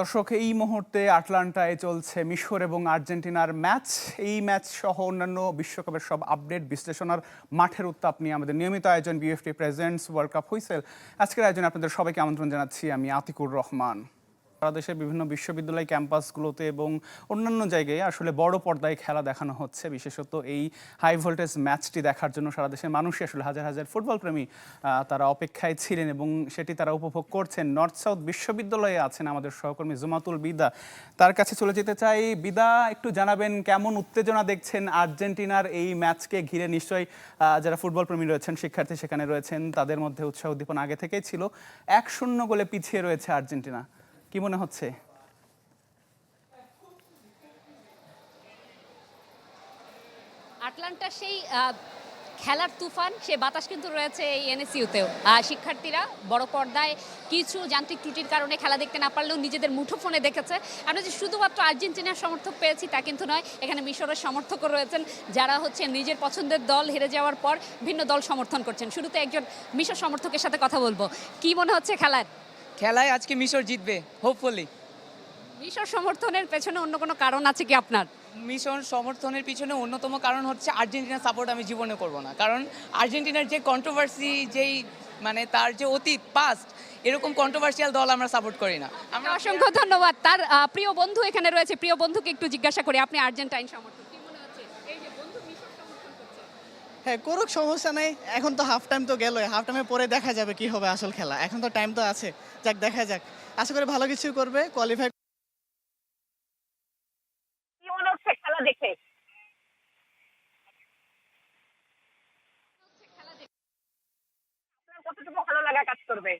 দর্শক, এই মুহূর্তে আটলান্টায় চলছে মিশর এবং আর্জেন্টিনার ম্যাচ। এই ম্যাচ সহ অন্যান্য বিশ্বকাপের সব আপডেট বিশ্লেষণার মাঠের উত্তাপ নিয়ে আমাদের নিয়মিত আয়োজন BFT presents world cup whistle. আজকের আয়োজনে আপনাদের সবাইকে আমন্ত্রণ জানাচ্ছি আমি আতিকুর রহমান। সারা দেশের বিভিন্ন বিশ্ববিদ্যালয় ক্যাম্পাসগুলোতে এবং অন্যান্য জায়গায় আসলে বড় পর্দায় খেলা দেখানো হচ্ছে। বিশেষত এই হাই ভোল্টেজ ম্যাচটি দেখার জন্য সারা দেশের মানুষই আসলে হাজার হাজার ফুটবল প্রেমী তারা অপেক্ষায় ছিলেন এবং সেটি তারা উপভোগ করছেন। নর্থ সাউথ বিশ্ববিদ্যালয়ে আছেন আমাদের সহকর্মী জুমাতুল বিদা, তার কাছে চলে যেতে চাই। বিদা, একটু জানাবেন কেমন উত্তেজনা দেখছেন আর্জেন্টিনার এই ম্যাচকে ঘিরে? নিশ্চয়ই যারা ফুটবল প্রেমী রয়েছেন, শিক্ষার্থী সেখানে রয়েছেন, তাদের মধ্যে উৎসাহ উদ্দীপনা আগে থেকেই ছিল। 1-0 গোলে পিছিয়ে রয়েছে আর্জেন্টিনা, কি মনে হচ্ছে? আটলান্টা সেই খেলার তুফান, সে বাতাস কিন্তু রয়েছে এই এনএসইউতেও। শিক্ষার্থীরা বড় পর্দায় কিছু যান্ত্রিক ত্রুটির কারণে খেলা দেখতে না পারলেও নিজেদের মুঠোফোনে দেখেছে। আমরা যে শুধুমাত্র আর্জেন্টিনার সমর্থক পেয়েছি তা কিন্তু নয়, এখানে মিশরের সমর্থকও রয়েছেন যারা নিজের পছন্দের দল হেরে যাওয়ার পর ভিন্ন দল সমর্থন করছেন। শুরুতে একজন মিশর সমর্থকের সাথে কথা বলবো। কি মনে হচ্ছে খেলায় আজকে মিশর জিতবে হোপফুলি। মিশর সমর্থনের পেছনে অন্য কোনো কারণ আছে কি আপনার? মিশর সমর্থনের পিছনে অন্যতম কারণ হচ্ছে আর্জেন্টিনার সাপোর্ট আমি জীবনে করব না, কারণ আর্জেন্টিনার যে কন্ট্রোভার্সি, যেই তার যে অতীত পাস্ট, এরকম কন্ট্রোভার্সিয়াল দল আমরা সাপোর্ট করি না। আমরা অসংখ্য ধন্যবাদ। তার প্রিয় বন্ধু এখানে রয়েছে, প্রিয় বন্ধুকে একটু জিজ্ঞাসা করি, আপনি আর্জেন্টাইন সমর্থক, কি মনে হচ্ছে এই যে বন্ধু মিশর সমর্থন করছে? হ্যাঁ, করুক, সমস্যা নেই। এখন তো হাফ টাইম তো গেলই, হাফ টাইমে পরে দেখা যাবে কি হবে আসল খেলা। এখন তো টাইম তো আছে, যাক দেখা যাক। আশা করি ভালো কিছু করবে, কোয়ালিফাই। কি মনে হচ্ছে খেলা দেখে? আপনার কতটুকু ভালো লাগা কাজ করবে?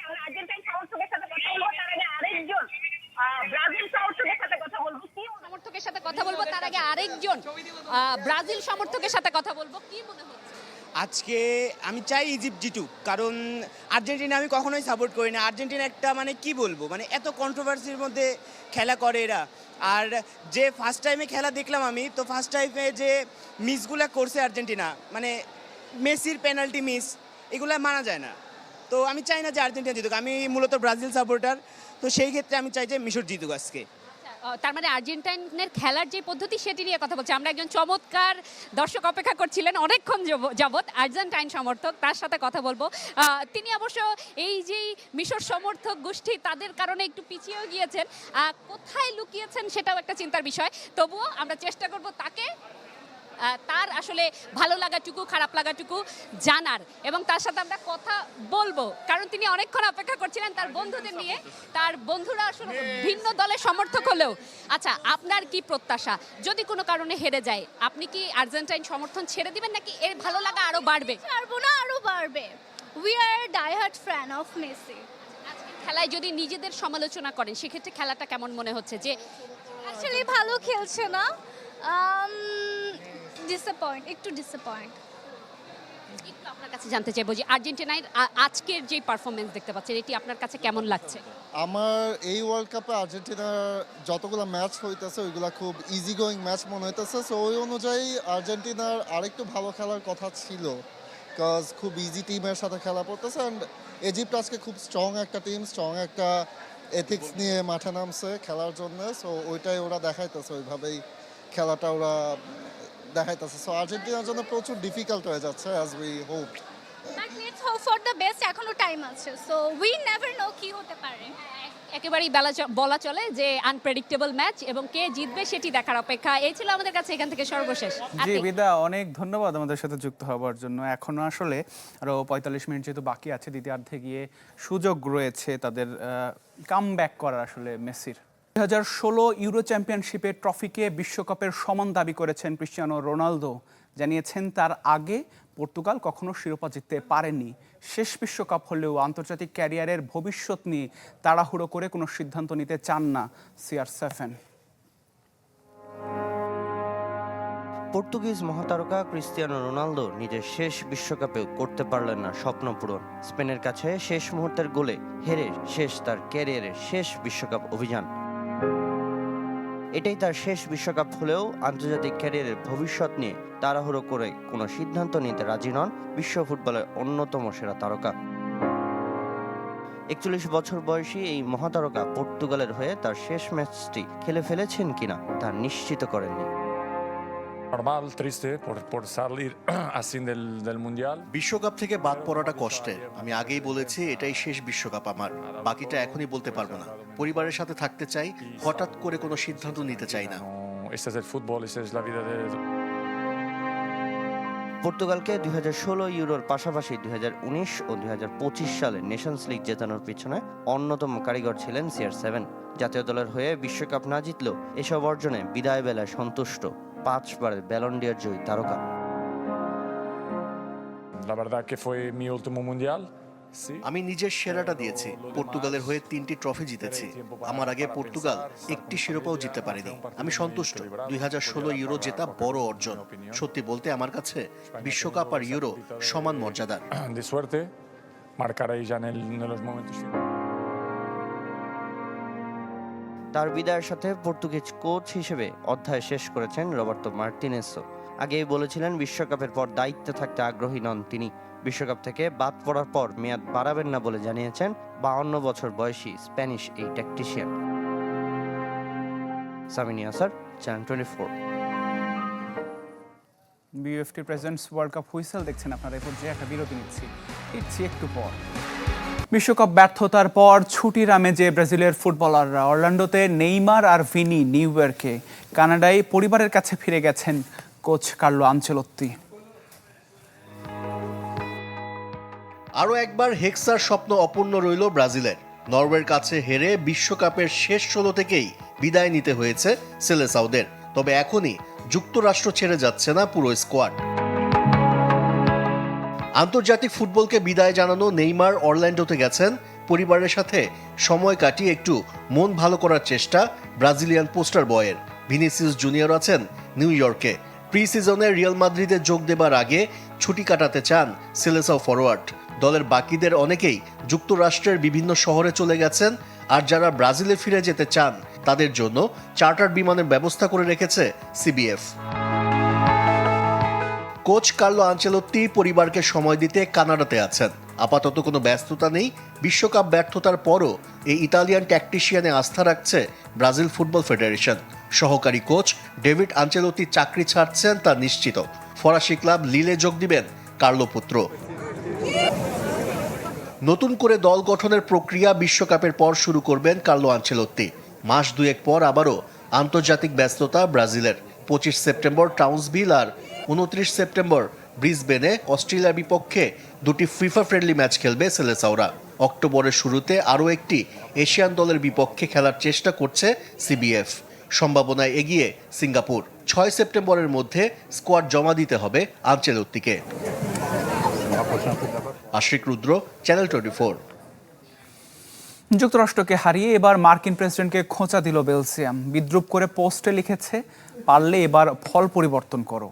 আমরা আর্জেন্টাইন সমর্থকের সাথে কথা বলবো, তার আগে আরেকজন ব্রাজিল সমর্থকের সাথে কথা বলবো। সমর্থকের সাথে কথা বলবো, তার আগে আরেকজন ব্রাজিল সমর্থকের সাথে কথা বলবো। কি মনে হচ্ছে? আজকে আমি চাই ইজিপ্ট জিতুক, কারণ আর্জেন্টিনা আমি কখনোই সাপোর্ট করি না। আর্জেন্টিনা একটা কি বলবো, এত কন্ট্রোভার্সির মধ্যে খেলা করে এরা। আর যে ফার্স্ট টাইমে খেলা দেখলাম আমি, তো ফার্স্ট টাইমে যে মিসগুলো করছে আর্জেন্টিনা, মেসির পেনাল্টি মিস, এগুলো মানা যায় না। তো আমি চাই না যে আর্জেন্টিনা জিতুক। আমি মূলত ব্রাজিল সাপোর্টার, তো সেই ক্ষেত্রে আমি চাই যে মিশর জিতুক আজকে। তার মানে আর্জেন্টাইনের খেলার যে পদ্ধতি সেটি নিয়ে কথা বলছি আমরা। একজন চমৎকার দর্শক অপেক্ষা করছিলেন অনেকক্ষণ যাবৎ, আর্জেন্টাইন সমর্থক, তার সাথে কথা বলবো। তিনি অবশ্য এই যে মিশর সমর্থক গোষ্ঠী, তাদের কারণে একটু পিছিয়েও গিয়েছেন। কোথায় লুকিয়েছেন সেটাও একটা চিন্তার বিষয়। তবুও আমরা চেষ্টা করব তাকে তার আসলে ভালো লাগাটুকু খারাপ লাগাটুকু জানার, এবং তার সাথে আমরা কথা বলবো, কারণ তিনি অনেকক্ষণ অপেক্ষা করছিলেন তার বন্ধুদের নিয়ে। তার বন্ধুরা আসলে ভিন্ন দলের সমর্থক হলেও। আচ্ছা, আপনার কি প্রত্যাশা যদি কোনো কারণে হেরে যায়, আপনি কি আর্জেন্টাইন সমর্থন ছেড়ে দিবেন নাকি এর ভালো লাগা আরো বাড়বে? ছাড়বো না, আরো বাড়বে। We are diehard fan of Messi. আজকের খেলায় যদি নিজেদের সমালোচনা করেন সেক্ষেত্রে খেলাটা কেমন মনে হচ্ছে? যে অ্যাকচুয়ালি ভালো খেলছে না, একটু ডিসঅ্যাপয়েন্ট। একটু আপনার কাছে জানতে চাইবো যে আর্জেন্টিনার আজকের যে পারফরমেন্স দেখতে পাচ্ছেন, এটি আপনার কাছে কেমন লাগছে? আমার এই ওয়ার্ল্ড কাপে আর্জেন্টিনার যতগুলো ম্যাচ হইতেছে ওইগুলো খুব ইজি গোয়িং ম্যাচ মনে হইতেছে। সো ওই অনুযায়ী আর্জেন্টিনার আরেকটু ভালো খেলার কথা ছিল, বিকজ খুব ইজি টিমের সাথে খেলা পড়তেছে। অ্যান্ড ইজিপ্ট আজকে খুব স্ট্রং একটা টিম, স্ট্রং একটা এথিক্স নিয়ে মাঠে নামছে খেলার জন্য। সো ওইটাই ওরা দেখাইতেছে, ওইভাবেই খেলাটা ওরা দেখাইতেছে। সো আর্জেন্টিনার জন্য প্রচুর ডিফিকাল্ট হয়ে যাচ্ছে as we hope. But let's hope for the best, এখনো টাইম আছে। সো উই নেভার নো কি হতে পারে। একেবারেই বলা চলে যে আনপ্রেডিক্টেবল ম্যাচ, এবং কে জিতবে সেটি দেখার অপেক্ষা। এই ছিল আমাদের কাছে এখান থেকে সর্বশেষ। জি বিদা, অনেক ধন্যবাদ আমাদের সাথে যুক্ত হওয়ার জন্য। এখনো আসলে আরো 45 মিনিট যেহেতু বাকি আছে, দ্বিতীয়ার্ধে গিয়ে সুযোগ রয়েছে তাদের কামব্যাক করার আসলে মেসির। 2016 ইউরো চ্যাম্পিয়নশিপের ট্রফিকে বিশ্বকাপের সমান দাবি করেছেন ক্রিস্টিয়ানো রোনালদো। জানিয়েছেন তার আগে পর্তুগাল কখনো শিরোপা জিততে পারেনি। শেষ বিশ্বকাপ হলেও আন্তর্জাতিক ক্যারিয়ারের ভবিষ্যৎ নিয়ে তাড়াহুড়ো করে কোনো সিদ্ধান্ত নিতে চান না CR7। পর্তুগিজ মহাতারকা ক্রিস্টিয়ানো রোনালদো নিজের শেষ বিশ্বকাপেও করতে পারলেন না স্বপ্ন পূরণ। স্পেনের কাছে শেষ মুহূর্তের গোলে হেরে শেষ তার ক্যারিয়ারের শেষ বিশ্বকাপ অভিযান। এটাই তার শেষ বিশ্বকাপ হলেও আন্তর্জাতিক ক্যারিয়ারের ভবিষ্যৎ নিয়ে তাড়াহুড়ো করে কোনো সিদ্ধান্ত নিতে রাজি নন বিশ্ব ফুটবলের অন্যতম সেরা তারকা। 41 বছর বয়সী এই মহাতারকা পর্তুগালের হয়ে তার শেষ ম্যাচটি খেলে ফেলেছেন কিনা তা নিশ্চিত করেননি। বিশ্বকাপ থেকে বাদ পড়াটা কষ্টের। আমি আগেই বলেছি এটাই শেষ বিশ্বকাপ আমার, বাকিটা এখনই বলতে পারবো না। পরিবারের সাথে থাকতে চাই, হঠাৎ করে কোনো সিদ্ধান্ত নিতে চাই না। পর্তুগালকে 2016 ইউরোর পাশাপাশি 2019 ও 2025 সালে নেশনস লিগ জেতানোর পিছনে অন্যতম কারিগর ছিলেন CR7। জাতীয় দলের হয়ে বিশ্বকাপ না জিতলেও এসব অর্জনে বিদায় বেলায় সন্তুষ্ট 5 বারের ব্যালন ডি অর জয়ী তারকা। আমি নিজের সেরাটা দিয়েছি। পর্তুগালের হয়ে 3টি ট্রফি জিতেছি। আমার আগে পর্তুগাল একটি শিরোপাও জিততে পারেনি। আমি সন্তুষ্ট। 2016 ইউরো জেতা বড় অর্জন। সত্যি বলতে আমার কাছে বিশ্বকাপ আর ইউরো সমান মর্যাদার। তার বিদায়ের সাথে পর্তুগিজ কোচ হিসেবে অধ্যায় শেষ করেছেন রবার্তো মার্টিনেসও। আগেই বলেছিলেন বিশ্বকাপের পর দায়িত্বে থাকতে আগ্রহী নন তিনি। বিশ্বকাপ থেকে বাদ পড়ার পর মেয়াদ বাড়াবেন না বলে জানিয়েছেন 52 বছর বয়সী স্প্যানিশ এই ট্যাকটিশিয়ান। সামিনী আসার, channel 24। BFT presents world cup whistle দেখছেন আপনারা। এই পর্যায়ে একটা বিরতি নিচ্ছি, ফিরছি একটু পর। বিশ্বকাপ ব্যর্থতার পর ছুটির আমেজে ব্রাজিলের ফুটবলাররা অরল্যান্ডোতে নেইমার আর ভিনি নিউ ইয়র্কে, কানাডায় পরিবারের কাছে ফিরে গেছেন কোচ কার্লো আনচেলত্তি। আরও একবার হেক্সার স্বপ্ন অপূর্ণ রইল ব্রাজিলের। নরওয়ের কাছে হেরে বিশ্বকাপের শেষ 16 থেকেই বিদায় নিতে হয়েছে সেলেসাওদের। তবে এখনই যুক্তরাষ্ট্র ছেড়ে যাচ্ছে না পুরো স্কোয়াড। আন্তর্জাতিক ফুটবলকে বিদায় জানানো নেইমার অরল্যান্ডোতে গেছেন পরিবারের সাথে সময় কাটিয়ে একটু মন ভালো করার চেষ্টা ব্রাজিলিয়ান পোস্টার বয়ের। ভিনিসিয়াস জুনিয়র আছেন নিউ ইয়র্কে। প্রি সিজনে রিয়াল মাদ্রিদে যোগ দেবার আগে ছুটি কাটাতে চান সেলেসাও ফরোয়ার্ড। দলের বাকিদের অনেকেই যুক্তরাষ্ট্রের বিভিন্ন শহরে চলে গেছেন, আর যারা ব্রাজিলে ফিরে যেতে চান তাদের জন্য চার্টার বিমানের ব্যবস্থা করে রেখেছে সিবিএফ। কোচ কার্লো আনচেলত্তি পরিবারকে সময় দিতে কানাডাতে আছেন। আপাতত কোনো ব্যস্ততা নেই। বিশ্বকাপ ব্যর্থতার পরও এই ইতালিয়ান ট্যাকটিশিয়ানে আস্থা রাখছে ব্রাজিল ফুটবল ফেডারেশন। সহকারী কোচ ডেভিড আনচেলত্তি চাকরি ছাড়ছেন তা নিশ্চিত। ফরাসি ক্লাব লিলে যোগ দিবেন কার্লো পুত্র। নতুন করে দল গঠনের প্রক্রিয়া বিশ্বকাপের পর শুরু করবেন কার্লো আনচেলত্তি। মাস দুয়েক পর আবারও আন্তর্জাতিক ব্যস্ততা ব্রাজিলের। 25 সেপ্টেম্বর টাউন্সভিল আর 29 সেপ্টেম্বর ব্রিসবেনে অস্ট্রেলিয়ার বিপক্ষে দুটি ফিফা ফ্রেন্ডলি ম্যাচ খেলবে সেলেসাওরা। অক্টোবরের শুরুতে আরও একটি এশিয়ান দলের বিপক্ষে খেলার চেষ্টা করছে সিবিএফ। সম্ভাবনায় এগিয়ে সিঙ্গাপুর। 6 সেপ্টেম্বরের মধ্যে স্কোয়াড জমা দিতে হবে আনচেলত্তিকে। আশিক রুদ্র, চ্যানেল 24। যুক্তরাষ্ট্রকে হারিয়ে এবার মার্কিন প্রেসিডেন্টকে খোঁচা দিল বেলজিয়াম। বিদ্রুপ করে পোস্টে লিখেছে, পারলে এবার ফল পরিবর্তন করো।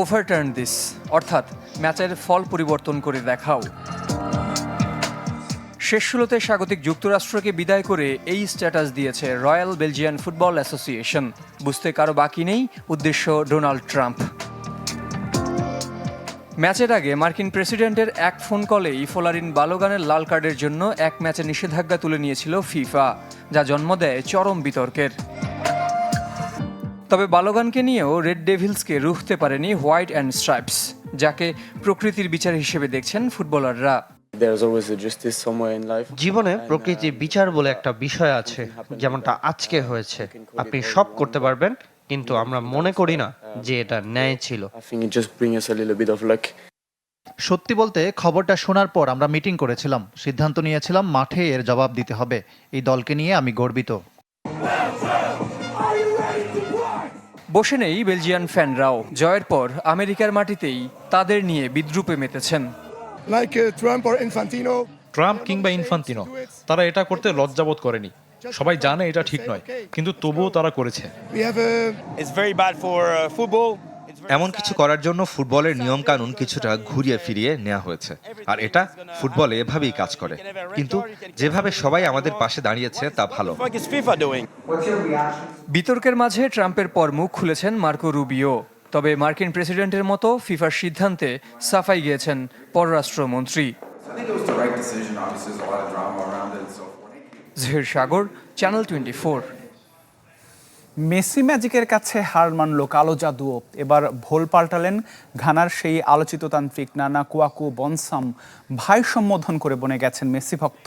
ওভারটার্ন দিস, অর্থাৎ ম্যাচের ফল পরিবর্তন করে দেখাও। শেষ 16তে স্বাগতিক যুক্তরাষ্ট্রকে বিদায় করে এই স্ট্যাটাস দিয়েছে রয়্যাল বেলজিয়ান ফুটবল অ্যাসোসিয়েশন। বুঝতে কারো বাকি নেই উদ্দেশ্য ডোনাল্ড ট্রাম্প। ম্যাচের আগে মার্কিন প্রেসিডেন্টের এক ফোন কলেই ফোলারিন বালোগানের লাল কার্ডের জন্য এক ম্যাচে নিষেধাজ্ঞা তুলে নিয়েছিল ফিফা, যা জন্ম দেয় চরম বিতর্কের। তবে বালোগানকে নিয়েও রেড ডেভিলসকে রুখতে পারেনি হোয়াইট অ্যান্ড স্ট্রাইপস, যাকে প্রকৃতির বিচার হিসেবে দেখছেন ফুটবলাররা। জীবনে প্রকৃতির বিচার বলে একটা বিষয় আছে, যেমনটা আজকে হয়েছে। আপনি সব করতে পারবেন, কিন্তু আমরা মনে করি না যে এটা ন্যায় ছিল। সত্যি বলতে খবরটা শোনার পর আমরা মিটিং করেছিলাম, সিদ্ধান্ত নিয়েছিলাম মাঠে এর জবাব দিতে হবে। এই দলকে নিয়ে আমি গর্বিত। বসে নেই বেলজিয়ান ফ্যানরাও। জয়ের পর আমেরিকার মাটিতেই তাদের নিয়ে বিদ্রুপে মেতেছেন। ট্রাম্প কিংবা ইনফান্তিনো, তারা এটা করতে লজ্জাবোধ করেনি। সবাই জানে এটা ঠিক নয়, কিন্তু তবুও তারা করেছে। এমন কিছু করার জন্য ফুটবলের নিয়মকানুন কিছুটা ঘুরিয়ে ফিরিয়ে নেওয়া হয়েছে, আর এটা ফুটবলে এভাবেই কাজ করে। কিন্তু যেভাবে সবাই আমাদের পাশে দাঁড়িয়েছে তা ভালো। বিতর্কের মাঝে ট্রাম্পের পর মুখ খুলেছেন মার্কো রুবিও। তবে মার্কিন প্রেসিডেন্টের মতো ফিফার সিদ্ধান্তে সাফাই গিয়েছেন পররাষ্ট্রমন্ত্রী। জহির সাগর, চ্যানেল 24। মেসি ম্যাজিকের কাছে হার মানল কালো জাদুও। এবার ভোল পাল্টালেন ঘানার সেই আলোচিত তান্ত্রিক নানা কুয়াকু বনসাম। ভাই সম্বোধন করে বনে গেছেন মেসি ভক্ত।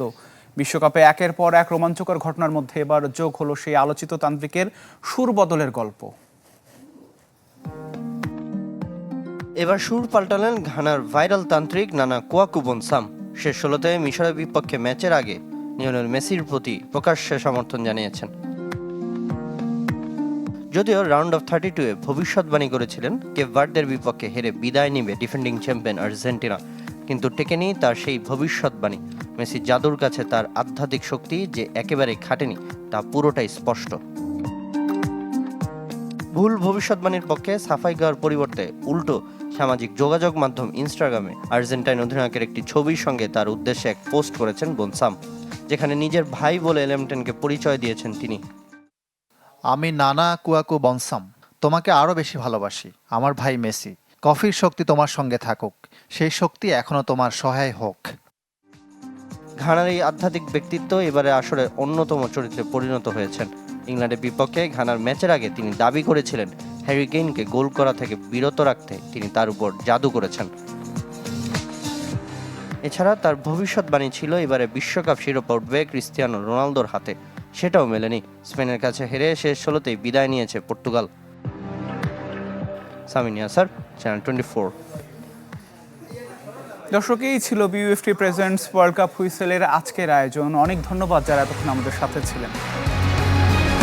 বিশ্বকাপে একের পর এক রোমাঞ্চকর ঘটনার মধ্যে এবার যোগ হলো সেই আলোচিত তান্ত্রিকের সুর বদলের গল্প। এবার সুর পাল্টালেন ঘানার ভাইরাল তান্ত্রিক নানা কুয়াকু বনসাম। শেষ 16তে মিশরের বিপক্ষে ম্যাচের আগে লিওনেল মেসির প্রতি প্রকাশ্যে সমর্থন জানিয়েছেন। যদিও রাউন্ড অফ 32-এ ভবিষ্যৎবাণী করেছিলেন কেপ ভার্দের বিপক্ষে হেরে বিদায় নিবে ডিফেন্ডিং চ্যাম্পিয়ন আর্জেন্টিনা, কিন্তু টেকেনি তার সেই ভবিষ্যৎবাণী। মেসি জাদুর কাছে তার আধ্যাত্মিক শক্তি যে একেবারে খাটেনি তা পুরোটাই স্পষ্ট। ভুল ভবিষ্যৎবাণীর পক্ষে সাফাই গাওয়ার পরিবর্তে উল্টো সামাজিক যোগাযোগ মাধ্যম ইনস্টাগ্রামে আর্জেন্টাইন অধিনায়কের একটি ছবির সঙ্গে তার উদ্দেশ্যে এক পোস্ট করেছেন বনসাম, যেখানে নিজের ভাই বলে এলেমটেনকে পরিচয় দিয়েছেন তিনি। আমি নানা কুয়াকু বনসাম, তোমাকে আরও বেশি ভালোবাসি আমার ভাই মেসি। কফির শক্তি তোমার সঙ্গে থাকুক, সেই শক্তি এখনো তোমার সহায় হোক। ঘানার এই আধ্যাত্মিক ব্যক্তিত্ব এবারে আসলে অন্যতম চরিত্রে পরিণত হয়েছেন। ইংল্যান্ডের বিপক্ষে ঘানার ম্যাচের আগে তিনি দাবি করেছিলেন হ্যারি কেইনকে গোল করা থেকে বিরত রাখতে তিনি তার উপর জাদু করেছেন। এছাড়া তার ভবিষ্যৎবাণী ছিল এবারে বিশ্বকাপ শিরোপা উঠবে ক্রিস্টিয়ানো রোনালদোর হাতে। সেটাও মেলেনি। স্পেনের কাছে হেরে শেষ 16তেই বিদায় নিয়েছে পর্তুগাল। সামিন ইয়াসার, চ্যানেল 24। দর্শক, এই ছিল বিইএফটি প্রেজেন্টস ওয়ার্ল্ড কাপ হুইসেলের আজকের আয়োজন। অনেক ধন্যবাদ যারা এতক্ষণ আমাদের সাথে ছিলেন।